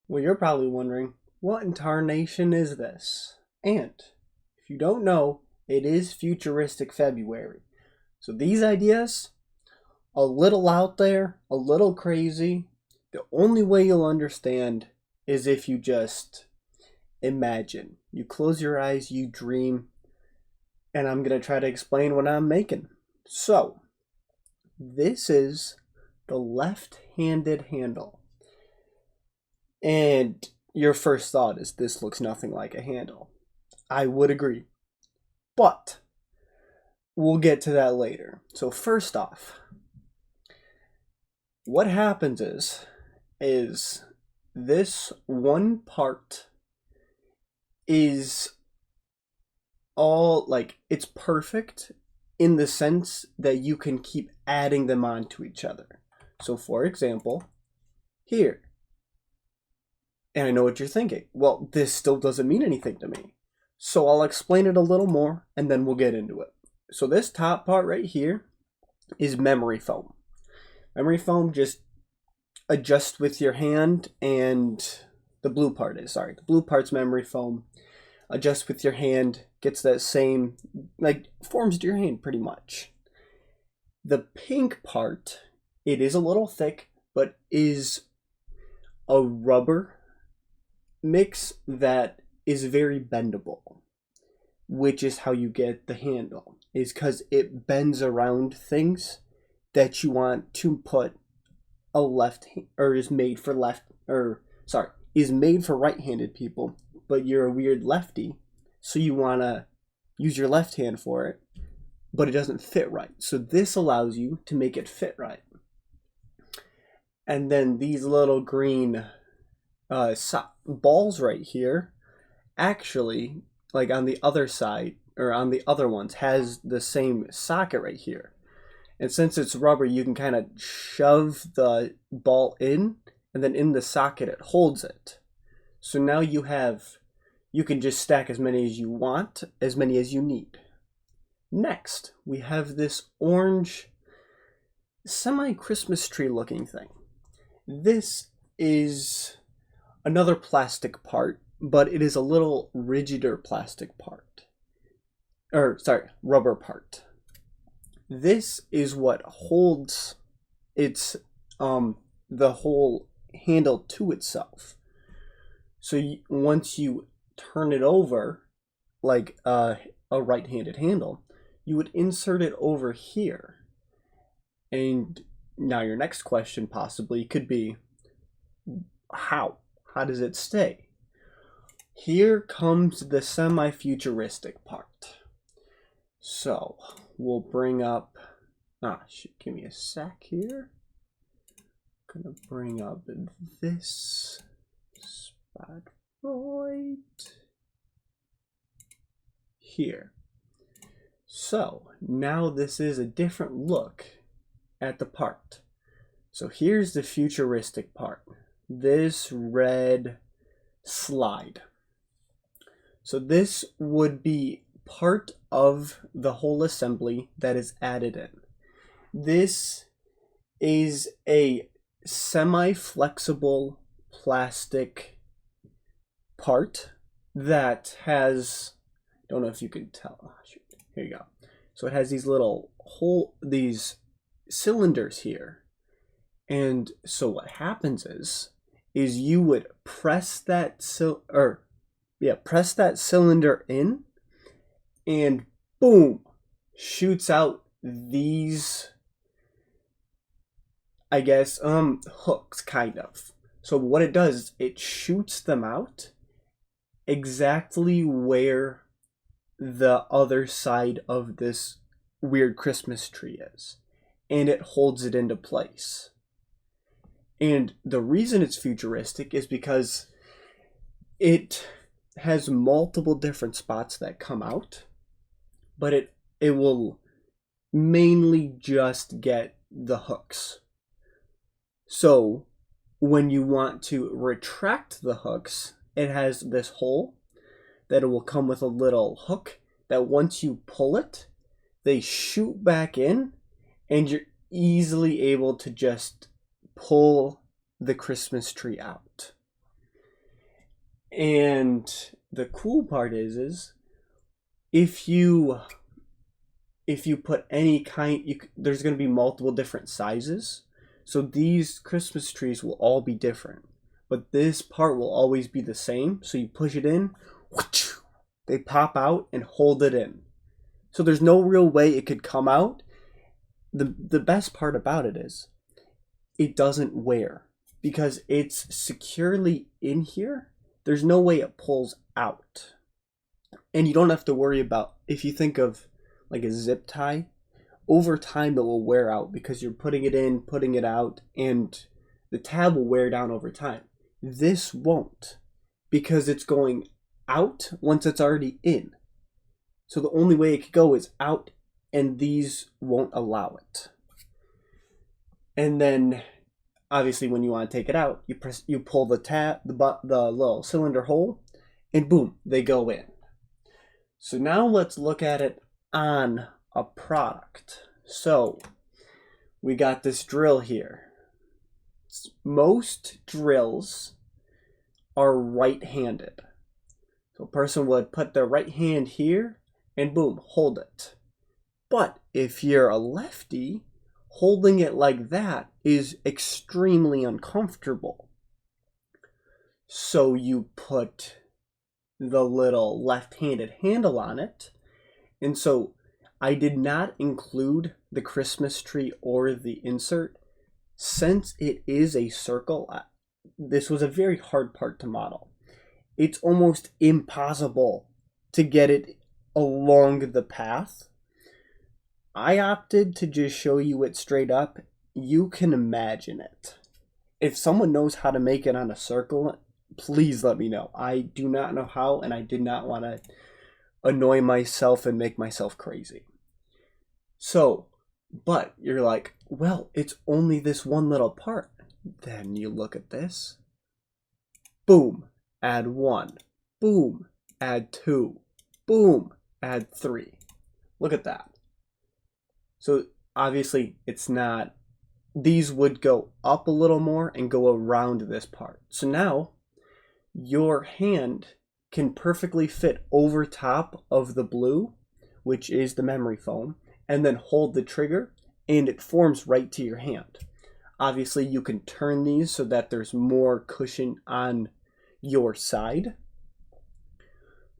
Well, you're probably wondering, what in tarnation is this? And if you don't know, it is Futuristic February. So these ideas, a little out there, a little crazy. The only way you'll understand is if you just imagine. You close your eyes, you dream, and I'm going to try to explain what I'm making. So, this is the left-handed handle. And your first thought is this looks nothing like a handle. I would agree. But we'll get to that later. So first off, what happens is this one part is all like it's perfect in the sense that you can keep adding them onto each other. So for example, here. And I know what you're thinking. Well, this still doesn't mean anything to me. So I'll explain it a little more and then we'll get into it. So this top part right here is memory foam. Memory foam just adjusts with your hand, and the blue part's memory foam. Adjusts with your hand, gets that same, like forms to your hand pretty much. The pink part, it is a little thick, but is a rubber mix that is very bendable, which is how you get the handle, is because it bends around things that you want to put a is made for right-handed people, but you're a weird lefty, so you want to use your left hand for it, but it doesn't fit right. So this allows you to make it fit right. And then these little green balls right here, actually, like on the other side, or on the other ones, has the same socket right here. And since it's rubber, you can kind of shove the ball in, and then in the socket it holds it. So now you can just stack as many as you want, as many as you need. Next, we have this orange semi-Christmas tree looking thing. This is another plastic part, but it is a little rigider plastic part. Rubber part. This is what holds its the whole handle to itself. So once you turn it over, like a right-handed handle, you would insert it over here. And now your next question possibly could be, how? How does it stay? Here comes the semi-futuristic part. So we'll bring up, give me a sec here. I'm gonna bring up this spot right here. So now this is a different look at the part. So here's the futuristic part. This red slide. So this would be part of the whole assembly that is added in. This is a semi-flexible plastic part that has, don't know if you can tell. Here you go. So it has these little these cylinders here. And so what happens is you would press that cylinder in, and boom, shoots out these, I guess, hooks, kind of. So what it does is it shoots them out exactly where the other side of this weird Christmas tree is, and it holds it into place. And the reason it's futuristic is because it has multiple different spots that come out, but it will mainly just get the hooks. So when you want to retract the hooks, it has this hole that it will come with a little hook that once you pull it, they shoot back in, and you're easily able to just pull the Christmas tree out. And the cool part is if you put any kind, there's going to be multiple different sizes. So these Christmas trees will all be different, but this part will always be the same. So you push it in, they pop out and hold it in. So there's no real way it could come out. The best part about it is it doesn't wear because it's securely in here. There's no way it pulls out. And you don't have to worry about, if you think of like a zip tie, over time it will wear out because you're putting it in, putting it out, and the tab will wear down over time. This won't, because it's going out once it's already in. So the only way it could go is out, and these won't allow it. And then obviously when you want to take it out, you pull the tab, the little cylinder hole, and boom, they go in. So now let's look at it on a product. So we got this drill here. Most drills are right-handed. So a person would put their right hand here and boom, hold it. But if you're a lefty, holding it like that is extremely uncomfortable. So you put the little left-handed handle on it. And so I did not include the Christmas tree or the insert. Since it is a circle, this was a very hard part to model. It's almost impossible to get it along the path. I opted to just show you it straight up. You can imagine it. If someone knows how to make it on a circle, please let me know. I do not know how, and I did not want to annoy myself and make myself crazy. So, but you're like, well, it's only this one little part. Then you look at this. Boom, add 1. Boom, add 2. Boom, add 3. Look at that. So obviously it's not, these would go up a little more and go around this part. So now your hand can perfectly fit over top of the blue, which is the memory foam, and then hold the trigger, and it forms right to your hand. Obviously you can turn these so that there's more cushion on your side,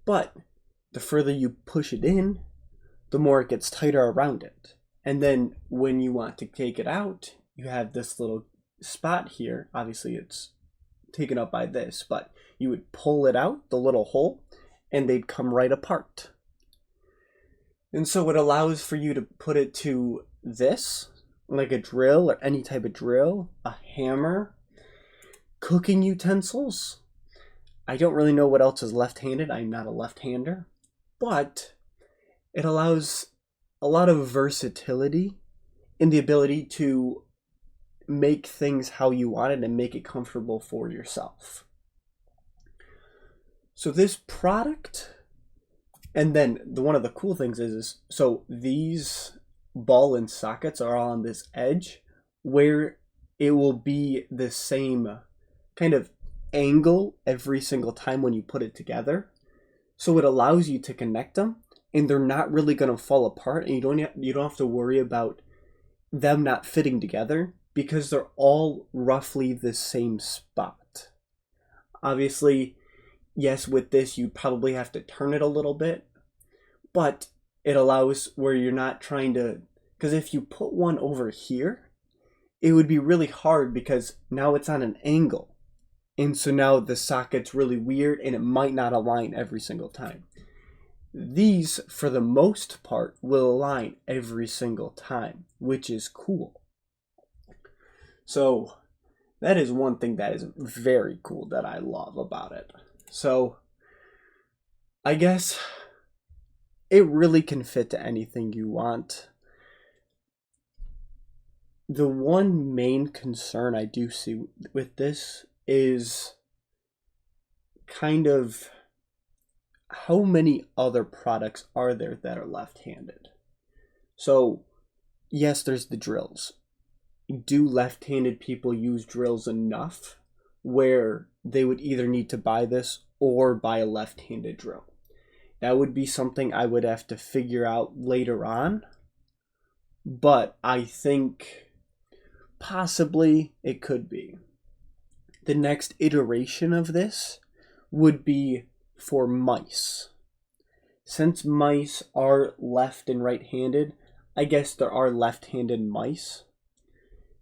but the further you push it in, the more it gets tighter around it. And then when you want to take it out, you have this little spot here. Obviously it's taken up by this, but you would pull it out, the little hole, and they'd come right apart. And so it allows for you to put it to this, like a drill or any type of drill, a hammer, cooking utensils. I don't really know what else is left-handed. I'm not a left-hander, but it allows a lot of versatility in the ability to make things how you want it and make it comfortable for yourself. So this product, and then one of the cool things is so these ball and sockets are on this edge where it will be the same kind of angle every single time when you put it together. So it allows you to connect them, and they're not really going to fall apart, and you don't have to worry about them not fitting together because they're all roughly the same spot. Obviously, yes, with this you probably have to turn it a little bit, but It allows where you're not trying to, because if you put one over here, it would be really hard because now it's on an angle. And so now the socket's really weird and it might not align every single time. These, for the most part, will align every single time, which is cool. So that is one thing that is very cool that I love about it. So I guess it really can fit to anything you want. The one main concern I do see with this is kind of how many other products are there that are left-handed? So, yes, there's the drills. Do left-handed people use drills enough where they would either need to buy this or buy a left-handed drill? That would be something I would have to figure out later on. But I think possibly it could be. The next iteration of this would be for mice. Since mice are left and right-handed, I guess there are left-handed mice.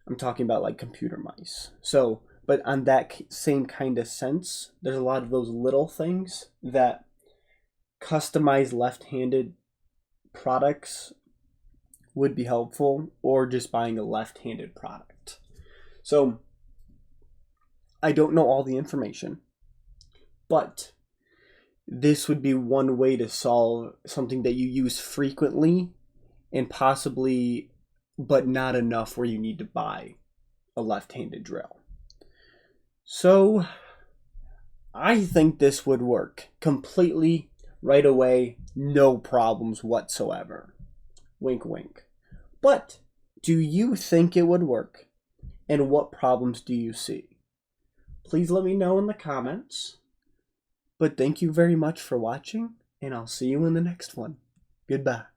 I'm talking about like computer mice. So, but on that same kind of sense, there's a lot of those little things that customize left-handed products would be helpful, or just buying a left-handed product. So, I don't know all the information, but this would be one way to solve something that you use frequently and possibly, but not enough where you need to buy a left-handed drill. So I think this would work completely right away, no problems whatsoever. Wink, wink. But do you think it would work? And what problems do you see? Please let me know in the comments. But thank you very much for watching, and I'll see you in the next one. Goodbye.